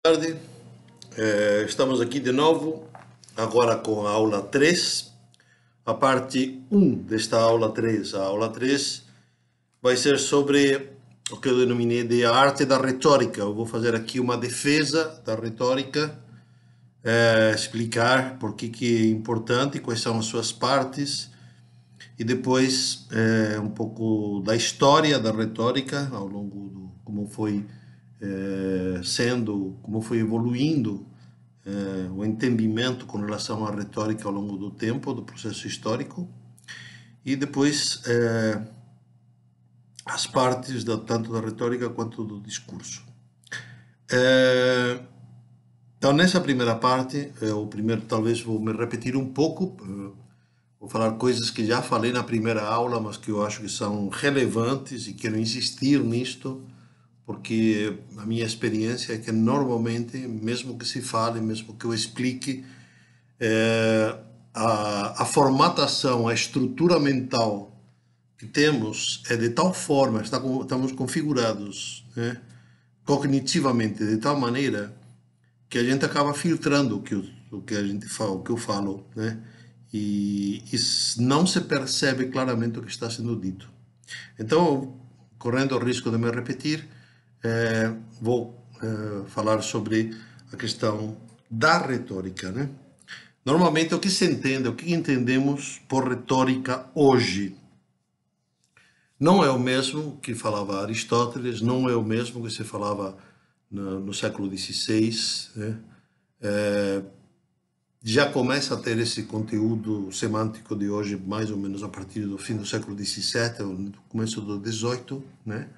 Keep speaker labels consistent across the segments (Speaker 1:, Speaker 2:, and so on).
Speaker 1: Tarde. Estamos aqui de novo, agora com a aula 3, a parte 1 desta aula 3. A aula 3 vai ser sobre o que eu denominei de a arte da retórica. Eu vou fazer aqui uma defesa da retórica, explicar por que é importante, quais são as suas partes, e depois um pouco da história da retórica ao longo do como foi como foi evoluindo o entendimento com relação à retórica ao longo do tempo, do processo histórico, e depois as partes tanto da retórica quanto do discurso. Então, nessa primeira parte, primeiro talvez vou me repetir um pouco, vou falar coisas que já falei na primeira aula, mas que eu acho que são relevantes e quero insistir nisto, porque a minha experiência é que normalmente, mesmo que se fale, mesmo que eu explique, a formatação, a estrutura mental que temos é de tal forma, estamos configurados, né, cognitivamente de tal maneira que a gente acaba filtrando o que a gente fala, o que eu falo, né, e não se percebe claramente o que está sendo dito. Então, correndo o risco de me repetir, vou falar sobre a questão da retórica, né? Normalmente o que se entende, o que entendemos por retórica hoje, não é o mesmo que falava Aristóteles, não é o mesmo que se falava no século XVI, né? Já começa a ter esse conteúdo semântico de hoje, mais ou menos a partir do fim do século XVII, ou no começo do XVIII, né?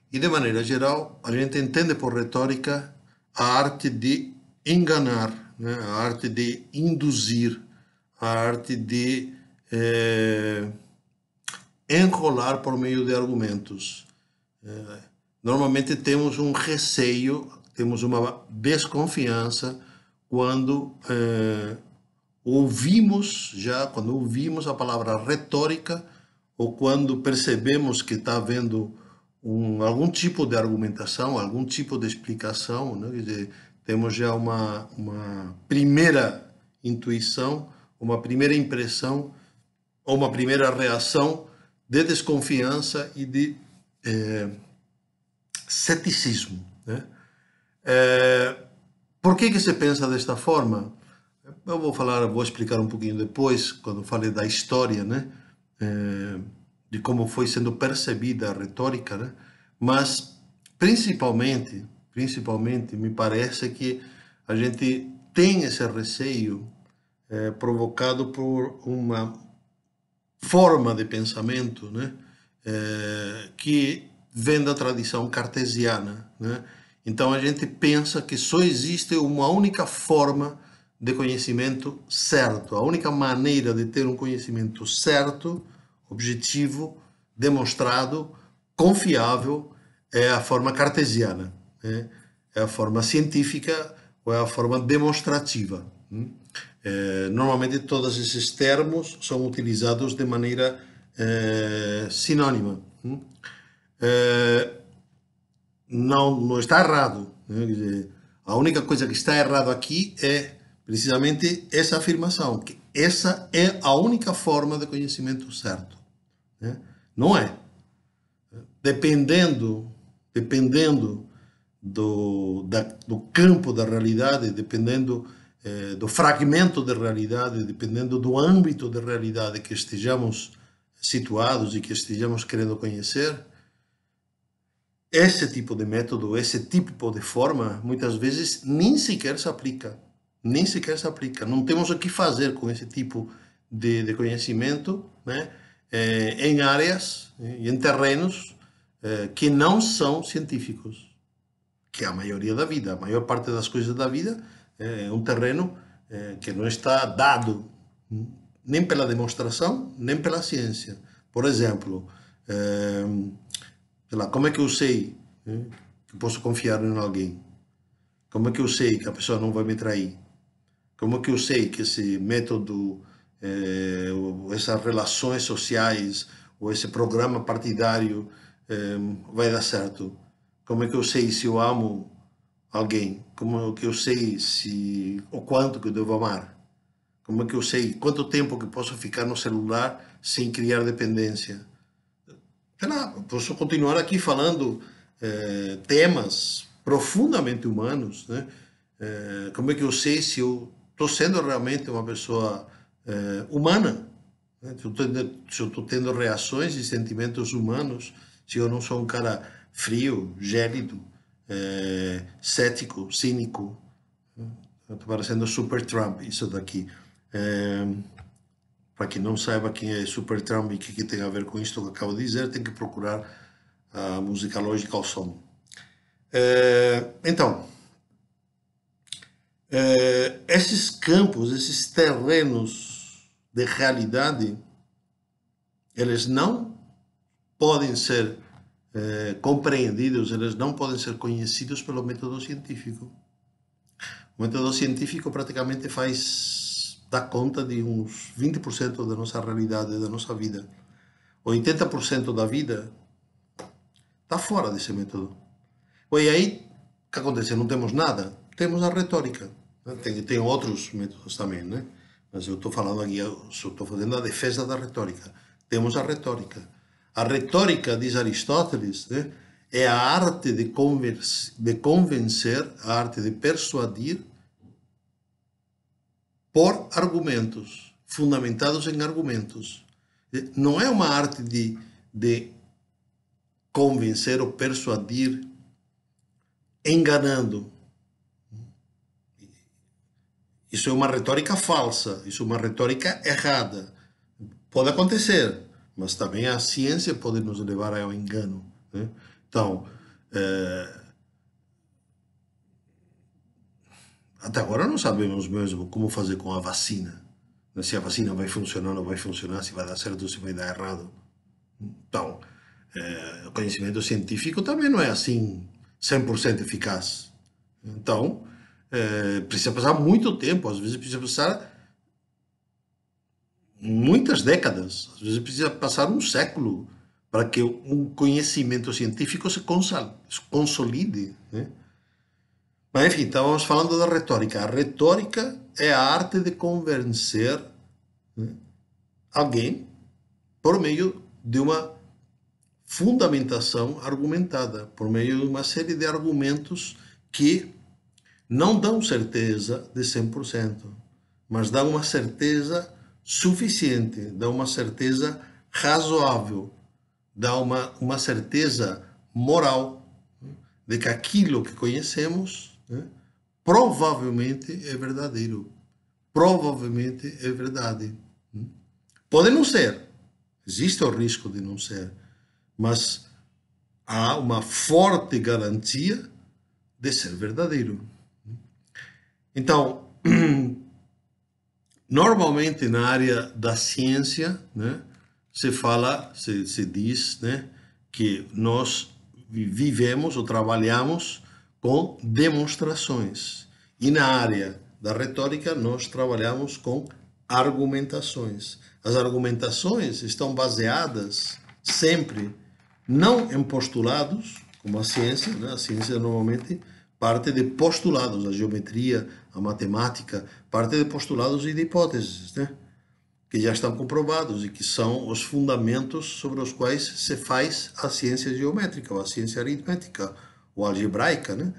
Speaker 1: E de maneira geral, a gente entende por retórica a arte de enganar, né? A arte de induzir, a arte de enrolar por meio de argumentos. Normalmente temos um receio, temos uma desconfiança quando quando ouvimos a palavra retórica, ou quando percebemos que está havendo algum tipo de argumentação, algum tipo de explicação, né? Quer dizer, temos já uma primeira intuição, uma primeira impressão, ou uma primeira reação de desconfiança e de ceticismo, né? Por que se pensa desta forma? Eu vou explicar um pouquinho depois, quando falei da história, né? De como foi sendo percebida a retórica, né? Mas principalmente, me parece que a gente tem esse receio provocado por uma forma de pensamento, né? Que vem da tradição cartesiana, né? Então a gente pensa que só existe uma única forma de conhecimento certo, a única maneira de ter um conhecimento certo, objetivo, demonstrado, confiável, é a forma cartesiana, né? É a forma científica ou é a forma demonstrativa. Normalmente todos esses termos são utilizados de maneira sinônima. Não está errado, né? Quer dizer, a única coisa que está errado aqui é precisamente essa afirmação, que essa é a única forma de conhecimento certo, né? Não é. Dependendo do campo da realidade, dependendo do fragmento de realidade, dependendo do âmbito de realidade que estejamos situados e que estejamos querendo conhecer, esse tipo de método, esse tipo de forma, muitas vezes nem sequer se aplica. Nem sequer se aplica. Não temos o que fazer com esse tipo de conhecimento, né? Em áreas e em terrenos que não são científicos, que é a maioria da vida. A maior parte das coisas da vida é um terreno que não está dado nem pela demonstração, nem pela ciência. Por exemplo, sei lá, como é que eu sei, né, que posso confiar em alguém? Como é que eu sei que a pessoa não vai me trair? Como é que eu sei que esse método, essas relações sociais, ou esse programa partidário vai dar certo? Como é que eu sei se eu amo alguém? Como que eu sei se o quanto que eu devo amar? Como é que eu sei quanto tempo que posso ficar no celular sem criar dependência? Sei lá, posso continuar aqui falando temas profundamente humanos, né? Como é que eu sei se eu estou sendo realmente uma pessoa humana? Né? Se eu estou tendo reações e sentimentos humanos, se eu não sou um cara frio, gélido, cético, cínico. Está parecendo Super Trump, isso daqui. Para quem não saiba quem é Super Trump e o que tem a ver com isto que eu acabo de dizer, tem que procurar a música Lógica ao Som. Então, esses campos, esses terrenos de realidade, eles não podem ser compreendidos, eles não podem ser conhecidos pelo método científico. O método científico praticamente dá conta de uns 20% da nossa realidade, da nossa vida. 80% da vida está fora desse método. E aí, o que acontece? Não temos nada. Temos a retórica. Né? Tem outros métodos também, né? Mas eu estou falando aqui, estou fazendo a defesa da retórica. Temos a retórica. A retórica, diz Aristóteles, né? É a arte de convencer, a arte de persuadir por argumentos, fundamentados em argumentos. Não é uma arte de convencer ou persuadir enganando. Isso é uma retórica falsa, isso é uma retórica errada. Pode acontecer, mas também a ciência pode nos levar ao engano. Né? Então, até agora não sabemos mesmo como fazer com a vacina. Se a vacina vai funcionar ou não vai funcionar, se vai dar certo ou se vai dar errado. Então, o conhecimento científico também não é assim 100% eficaz. Então, precisa passar muito tempo, às vezes precisa passar muitas décadas, às vezes precisa passar um século para que um conhecimento científico se consolide. Né? Mas, enfim, estávamos falando da retórica. A retórica é a arte de convencer, né, alguém por meio de uma fundamentação argumentada, por meio de uma série de argumentos que não dão certeza de 100%, mas dão uma certeza suficiente, dão uma certeza razoável, dão uma certeza moral de que aquilo que conhecemos, né, provavelmente é verdadeiro. Provavelmente é verdade. Pode não ser, existe o risco de não ser, mas há uma forte garantia de ser verdadeiro. Então, normalmente na área da ciência, né, se diz, né, que nós vivemos ou trabalhamos com demonstrações. E na área da retórica, nós trabalhamos com argumentações. As argumentações estão baseadas sempre não em postulados, como a ciência, né? A ciência normalmente parte de postulados, a geometria, a matemática, parte de postulados e de hipóteses, né? Que já estão comprovados e que são os fundamentos sobre os quais se faz a ciência geométrica, ou a ciência aritmética, ou algebraica, né?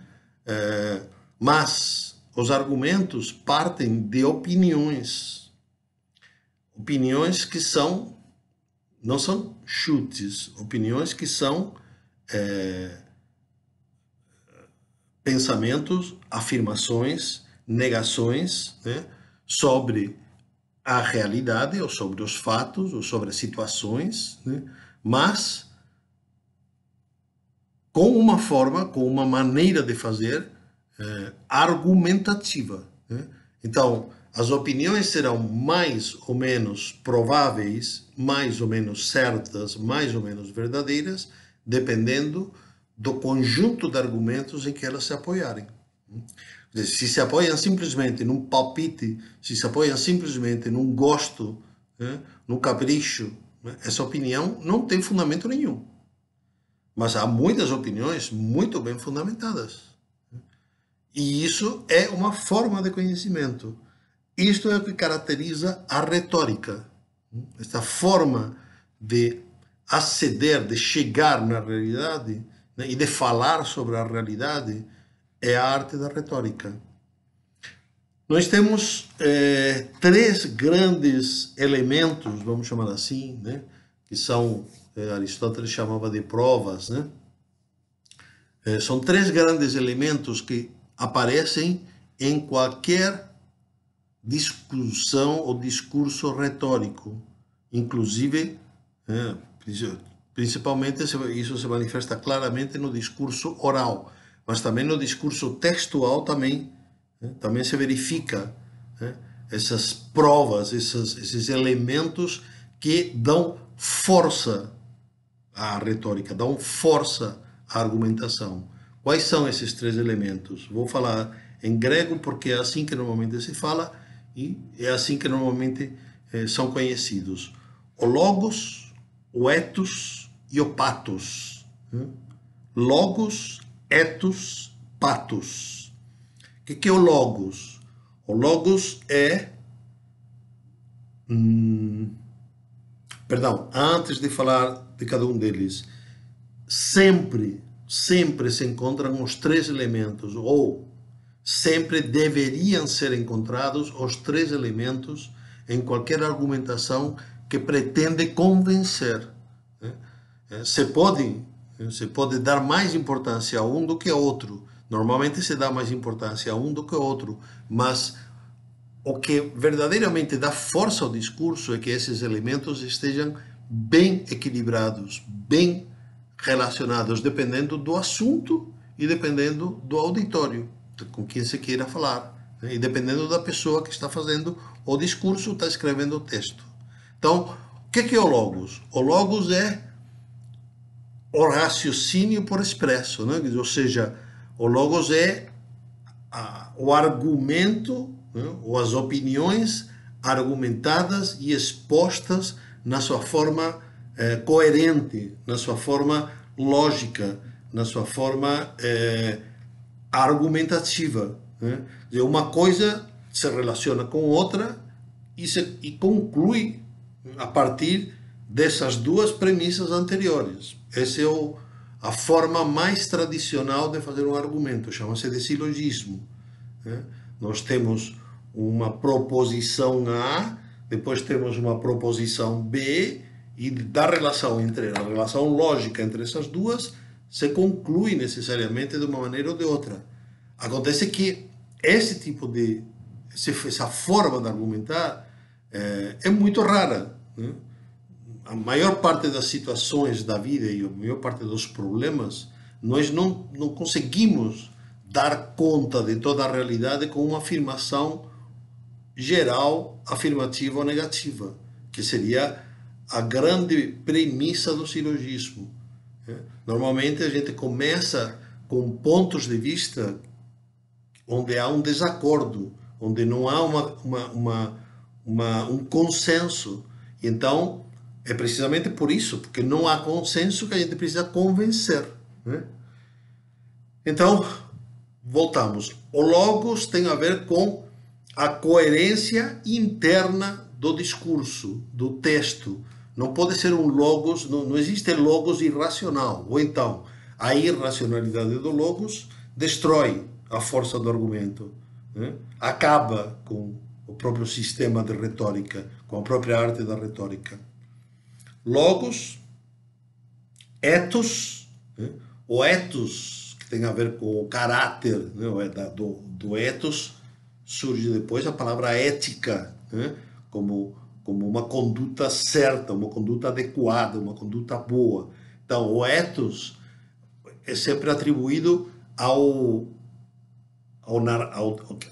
Speaker 1: Mas os argumentos partem de opiniões, opiniões que não são chutes, opiniões que são pensamentos, afirmações, negações, né, sobre a realidade, ou sobre os fatos, ou sobre as situações, né, mas com uma forma, com uma maneira de fazer argumentativa. Né? Então, as opiniões serão mais ou menos prováveis, mais ou menos certas, mais ou menos verdadeiras, dependendo do conjunto de argumentos em que elas se apoiarem. Se se apoiam simplesmente num palpite, se se apoiam simplesmente num gosto, né, num capricho, né, essa opinião não tem fundamento nenhum. Mas há muitas opiniões muito bem fundamentadas. E isso é uma forma de conhecimento. Isto é o que caracteriza a retórica. Esta forma de aceder, de chegar na realidade, né, e de falar sobre a realidade é a arte da retórica. Nós temos três grandes elementos, vamos chamar assim, né, que são, Aristóteles chamava de provas, né? São três grandes elementos que aparecem em qualquer discussão ou discurso retórico, inclusive, principalmente isso se manifesta claramente no discurso oral, mas também no discurso textual também se verifica, né, essas provas, esses elementos que dão força à retórica, dão força à argumentação. Quais são esses três elementos? Vou falar em grego porque é assim que normalmente se fala e é assim que normalmente são conhecidos. O logos, o ethos e o pathos. Logos, ethos, pathos. O que é o logos? O logos é... Perdão, antes de falar de cada um deles, sempre se encontram os três elementos, ou sempre deveriam ser encontrados os três elementos em qualquer argumentação que pretende convencer. Se pode dar mais importância a um do que a outro. Normalmente se dá mais importância a um do que a outro, mas o que verdadeiramente dá força ao discurso é que esses elementos estejam bem equilibrados, bem relacionados, dependendo do assunto e dependendo do auditório, com quem se queira falar, né? E dependendo da pessoa que está fazendo o discurso, está escrevendo o texto. Então, o que é o logos? O logos é o raciocínio por expresso, né? Ou seja, o logos é o argumento, né, ou as opiniões argumentadas e expostas na sua forma coerente, na sua forma lógica, na sua forma argumentativa. Né? Uma coisa se relaciona com outra e conclui a partir dessas duas premissas anteriores. Essa é a forma mais tradicional de fazer um argumento, chama-se de silogismo. Né? Nós temos uma proposição A, depois temos uma proposição B, e da relação a relação lógica entre essas duas se conclui necessariamente de uma maneira ou de outra. Acontece que esse tipo de essa forma de argumentar é muito rara, né? A maior parte das situações da vida e a maior parte dos problemas, nós não conseguimos dar conta de toda a realidade com uma afirmação geral, afirmativa ou negativa, que seria a grande premissa do silogismo. Normalmente a gente começa com pontos de vista onde há um desacordo, onde não há um consenso. Então, é precisamente por isso, porque não há consenso, que a gente precisa convencer. Né? Então, voltamos. O logos tem a ver com a coerência interna do discurso, do texto. Não pode ser um logos, não existe logos irracional. Ou então, a irracionalidade do logos destrói a força do argumento, né? Acaba com o próprio sistema de retórica, com a própria arte da retórica. Logos, ethos, né? O ethos, que tem a ver com o caráter, né? do ethos, surge depois a palavra ética, né? como uma conduta certa, uma conduta adequada, uma conduta boa. Então, o ethos é sempre atribuído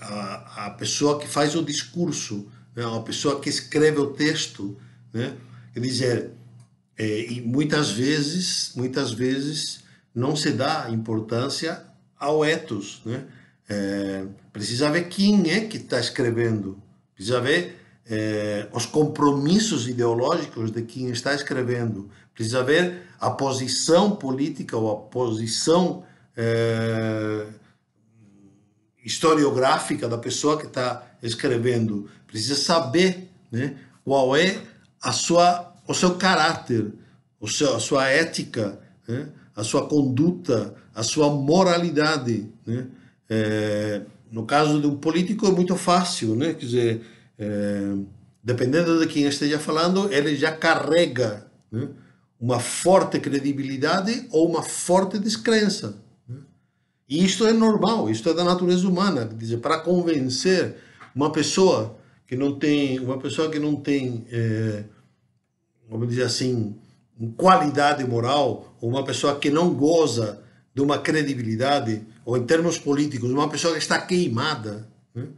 Speaker 1: a pessoa que faz o discurso, né? A pessoa que escreve o texto, né? Quer dizer, e muitas vezes não se dá importância ao ethos, né? Precisa ver quem é que está escrevendo, precisa ver os compromissos ideológicos de quem está escrevendo, precisa ver a posição política ou a posição historiográfica da pessoa que está escrevendo. Precisa saber, né, qual é o seu caráter, a sua ética, né, a sua conduta, a sua moralidade, né? No caso de um político é muito fácil, né? Quer dizer, dependendo de quem esteja falando, ele já carrega, né, uma forte credibilidade ou uma forte descrença. E isto é normal, isto é da natureza humana. Quer dizer, para convencer uma pessoa que não tem, vamos dizer assim, qualidade moral, ou uma pessoa que não goza de uma credibilidade, ou em termos políticos, uma pessoa que está queimada, né,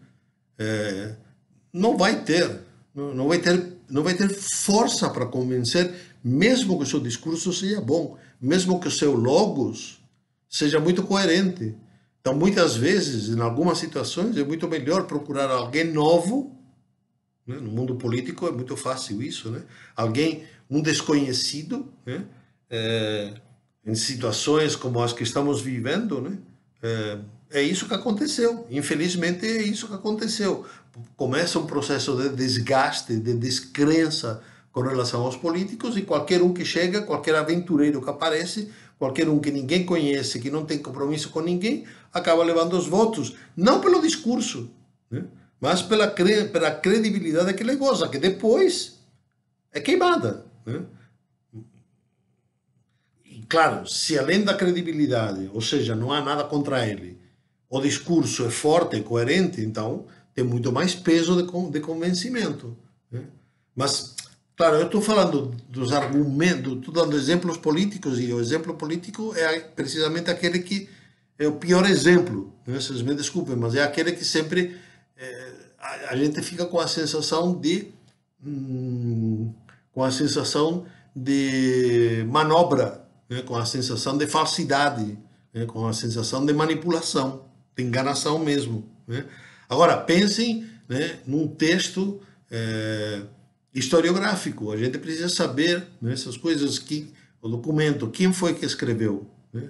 Speaker 1: não vai ter, não vai ter força para convencer, mesmo que o seu discurso seja bom, mesmo que o seu logos seja muito coerente. Então, muitas vezes, em algumas situações, é muito melhor procurar alguém novo, né? No mundo político é muito fácil isso, né? Um desconhecido, né? Em situações como as que estamos vivendo, né? É isso que aconteceu. Infelizmente, é isso que aconteceu. Começa um processo de desgaste, de descrença com relação aos políticos, e qualquer um que chega, qualquer aventureiro que aparece, qualquer um que ninguém conhece, que não tem compromisso com ninguém, acaba levando os votos, não pelo discurso, né, mas pela credibilidade que ele goza, que depois é queimada, né? E claro, se além da credibilidade, ou seja, não há nada contra ele, o discurso é forte e coerente, então tem muito mais peso de convencimento, né? Mas, claro, eu estou falando dos argumentos, estou dando exemplos políticos, e o exemplo político é precisamente aquele que é o pior exemplo, né? Vocês me desculpem, mas é aquele que sempre a gente fica com a sensação de manobra, né? Com a sensação de falsidade, né? Com a sensação de manipulação, de enganação mesmo, né? Agora, pensem, né, num texto historiográfico. A gente precisa saber, né, essas coisas, o documento, quem foi que escreveu, né?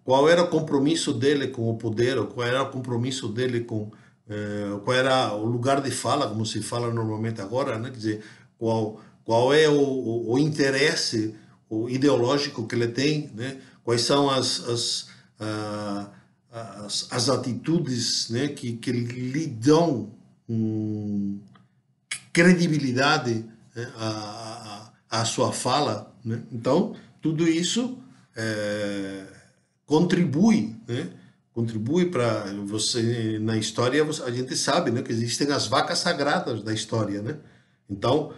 Speaker 1: Qual era o compromisso dele com o poder, ou qual era o compromisso dele com qual era o lugar de fala, como se fala normalmente agora, né? Quer dizer, qual é o interesse ideológico que ele tem, né? Quais são as atitudes, né, que lhe dão credibilidade, né, à sua fala, né? Então, tudo isso contribui, né? Contribui para você, na história, a gente sabe, né, que existem as vacas sagradas da história, né? Então,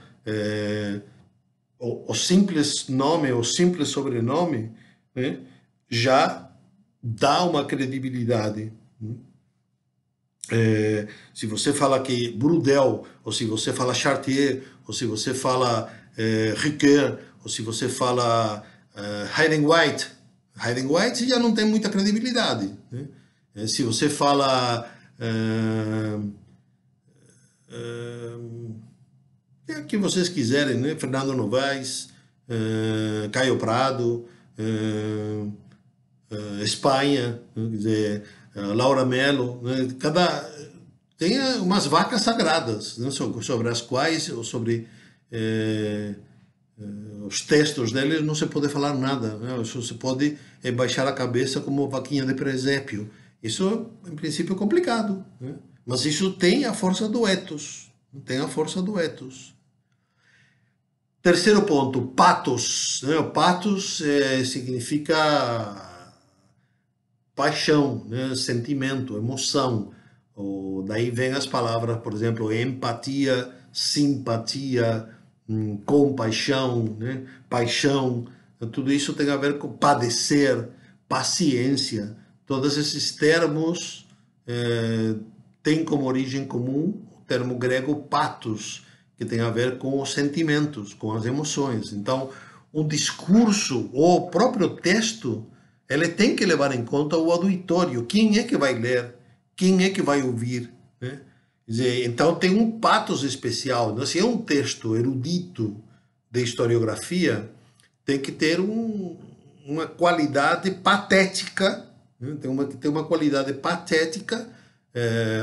Speaker 1: o simples nome, o simples sobrenome, né, já dá uma credibilidade. Se você fala que Brudel, ou se você fala Chartier, ou se você fala Ricoeur, ou se você fala Hayden White já não tem muita credibilidade, né? Se você fala o que vocês quiserem, né? Fernando Novaes, Caio Prado, Espanha, né? Quer dizer, Laura Mello, né? Tem umas vacas sagradas, né? Sobre as quais, ou sobre os textos deles, não se pode falar nada, né? Só se pode baixar a cabeça como vaquinha de presépio. Isso, em princípio, é complicado, né? Mas isso tem a força do ethos. Tem a força do ethos. Terceiro ponto, pathos, né? O pathos significa paixão, né? Sentimento, emoção. Daí vem as palavras, por exemplo, empatia, simpatia, compaixão, né? Paixão. Tudo isso tem a ver com padecer, paciência. Todos esses termos têm como origem comum o termo grego pathos, que tem a ver com os sentimentos, com as emoções. Então, um discurso ou o próprio texto, ele tem que levar em conta o auditório. Quem é que vai ler? Quem é que vai ouvir, né? Quer dizer, então tem um pathos especial. Se é um texto erudito de historiografia, tem que ter uma qualidade patética, né? Tem uma qualidade patética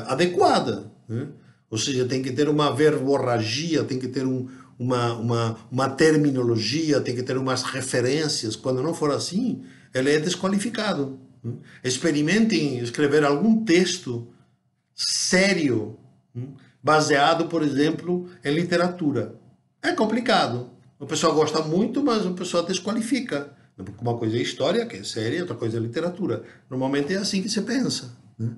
Speaker 1: adequada, né? Ou seja, tem que ter uma verborragia, tem que ter uma terminologia, tem que ter umas referências. Quando não for assim, ele é desqualificado, né? Experimentem escrever algum texto sério, né? Baseado, por exemplo, em literatura. É complicado. O pessoal gosta muito, mas o pessoal desqualifica. Uma coisa é história, que é séria, outra coisa é literatura. Normalmente é assim que se pensa, né?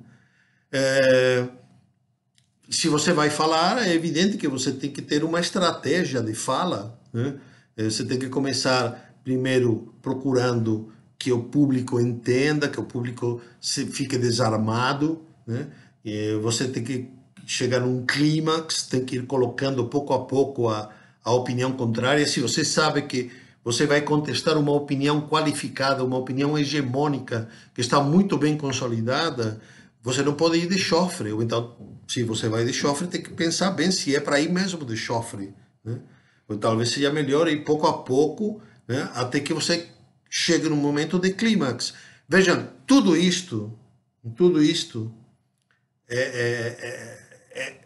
Speaker 1: Se você vai falar, é evidente que você tem que ter uma estratégia de fala, né? Você tem que começar primeiro procurando que o público entenda, que o público fique desarmado, né? E você tem que chegar num clímax, tem que ir colocando pouco a pouco a opinião contrária. Se você sabe que você vai contestar uma opinião qualificada, uma opinião hegemônica, que está muito bem consolidada, você não pode ir de chofre. Ou então, se você vai de chofre, tem que pensar bem se é para ir mesmo de chofre, né? Ou talvez seja melhor ir pouco a pouco, né? Até que você chegue num momento de clímax. Vejam, tudo isto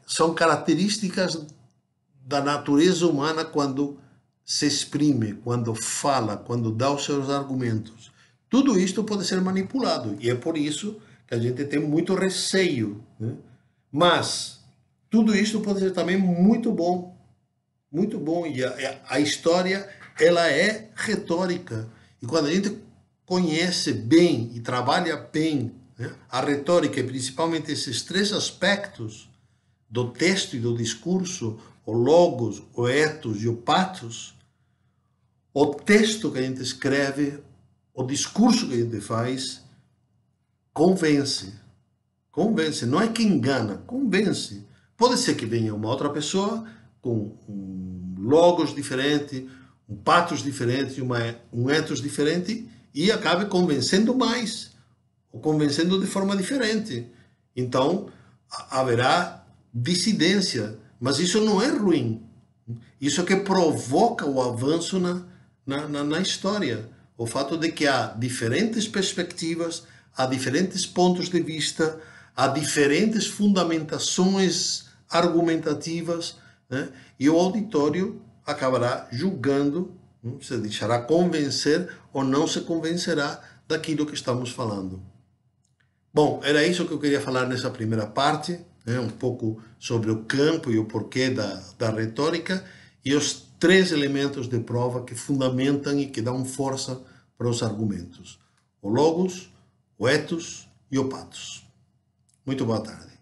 Speaker 1: são características da natureza humana quando se exprime, quando fala, quando dá os seus argumentos. Tudo isto pode ser manipulado e é por isso que a gente tem muito receio, né? Mas tudo isto pode ser também muito bom, e a história, ela é retórica, e quando a gente conhece bem e trabalha bem, né, a retórica, e principalmente esses três aspectos do texto e do discurso, o logos, o ethos e o pathos, o texto que a gente escreve, o discurso que a gente faz, convence. Convence, não é que engana, convence. Pode ser que venha uma outra pessoa com um logos diferente, um pathos diferente, um ethos diferente e acabe convencendo mais, ou convencendo de forma diferente. Então, haverá dissidência, mas isso não é ruim. Isso é que provoca o avanço na história. O fato de que há diferentes perspectivas, há diferentes pontos de vista, há diferentes fundamentações argumentativas, né? E o auditório acabará julgando, se deixará convencer ou não se convencerá daquilo que estamos falando. Bom, era isso que eu queria falar nessa primeira parte, né? Um pouco sobre o campo e o porquê da retórica e os três elementos de prova que fundamentam e que dão força para os argumentos: o logos, o ethos e o pathos. Muito boa tarde.